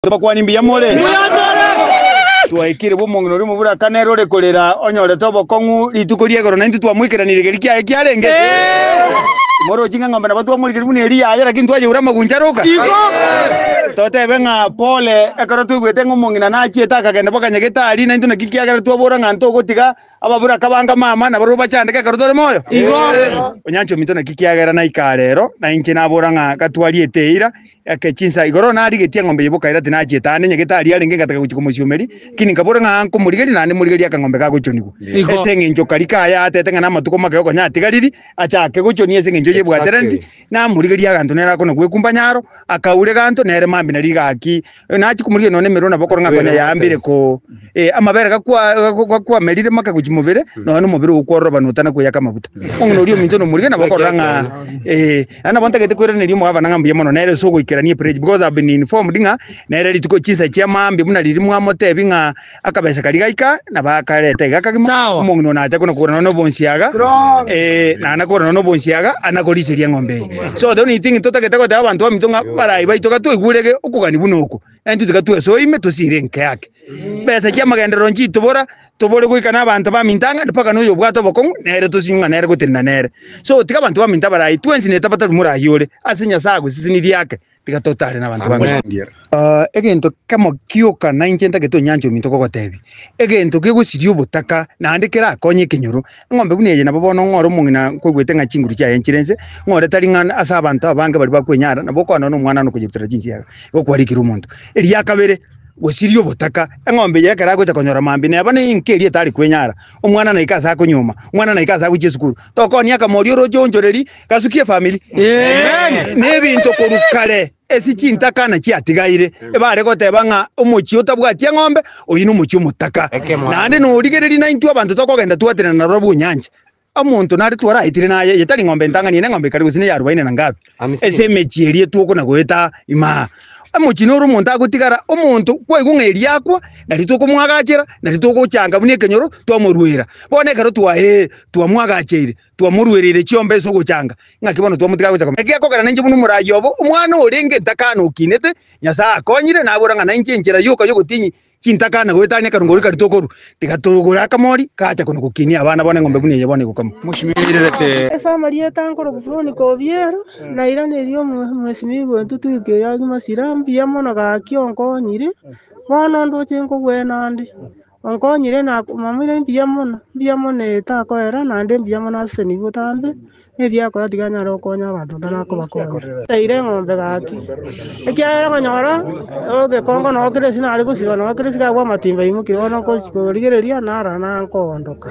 Bakwani mbia mole tuwaikire bomongino ri mubura kanero rekorera onyore tobokongu litukorie goro nanti twamwikiranire gerikia kiarenge moro jinga ngombe na batu amurikiri buni eri aya lakini twaje ura magunjaroka tote benga pole ekoro twigwete ngomongina na chieta kagenda bakanya getari nanti nakikiagara twabora nganto gotiga ababura kabanga mama na baruba chandeke karotore moyo onyancho mito nakikiagara na ikarero na inche nabora nga katwari eteira akechinsa igoro nari getia ngombe yiboka ira tina chieta ane nyegetari arenge gataka kuchikomusiumeri kini kabora nga anko murigeri nane murigeri akangombe gagochonigo esenge incho karika aya atetenge na matuko make yoko nyatigariri achake gochoni esenge incho yebwaterendi na murigeri aganto nera kono gwekumba nyaro akaure ganto nere mambi na rigaki nachi kumurige none merona bokoro nga konya yambire ko amabere gakwa merire maka mubere no mubere ukoroba nutana kuyaka mabuta onno rio minto no murige na bakoranga ana bonta gete kwere neri mwaba nanga mbiye mono nere sogo ikiranie page because I've been informed nga nere lituko chisa chia mambi muna liri mwamote binga akabesa kaligaika na bakareta igakagima umongo na atako no kora no bonsiaga na anakora no bonsiaga anakolisiria ngombe so the only thing tota gete kwa abantu bamitonga barai baitoka tu igurege ukugani bunoko enti tukatue so ime tosire nke yake besa chia magendero nji tobora tobore gwikana abantu bamintanga ndipaka no yobwato bokongu nere tosinga nere gotinna nere so tika abantu baminta barai twenzi ne tapata rumura yore asinya sago sisiniri yake tika totale na abantu bamwe egento kamo kioka na inchenta geto nyanjo minto kogotebi egento kegusirio butaka na andikera akonye kinyuru ngombe buneye na bobono ngoro mungina kwegwete nga chinguru cha enchirense ngore taringa asa abantu abange bari bakwenyara na boko no mwana no kujitira jinsi yaka gokwarikira umuntu eri yakabere wesirio butaka engombe yekera gocha konyora mambi ne abane inkeri tari kwenyara umwana na ikasa kunyuma umwana na ikasa kuche sukuru tokoni akamori rojonjoreri kasukie family ne bintu korukale esichinta kana chiatigaire ebare goteba nga umuchi utabwatia ngombe oyinu umuchi umutaka nande no rigereri 90 abantu tokogenda twatira na robu nyanja amuntu nari twara itire naye yetari ngombe ntanga ni ngombe kari gusine ya 40 na ngapi ese mechirie tuko na gweta ima amuchino rumuntu agutigara umuntu kwegungeri yakwa nari tukumwagachira nari tukuchanga bune kenyoro twamurwira bone karo twamwagachire twamurwirire chiombe so guchanga ngakibono twamutiga guchaka ekiako kana nje bunu murayobo umwana orenge ntakano ukinete nyasa akonyire naburanga na nje njira yuko yogutinyi chintakana gwetane karungori kari tokoru tigatugura kamori kacha kono gukinia abana bone ngombe bune yebone gukama mushimirirete family etankoro kufuni ko biero na irane rio mwesimi gwentu tuike yagi masirambi yamono ga kionko nyire bono ndo chenko gwenande onko nyire na mamire mbiamono etakoera nande mbiamono aseni butambe ebya ko atiganya rokonya abantu ndanako bakonya taire ngombe gaki ekiara ngonyora oge kongo no kire sina ari gusiba no kire siga kwa matimba imukire ono ko rigereria nara na nkondoka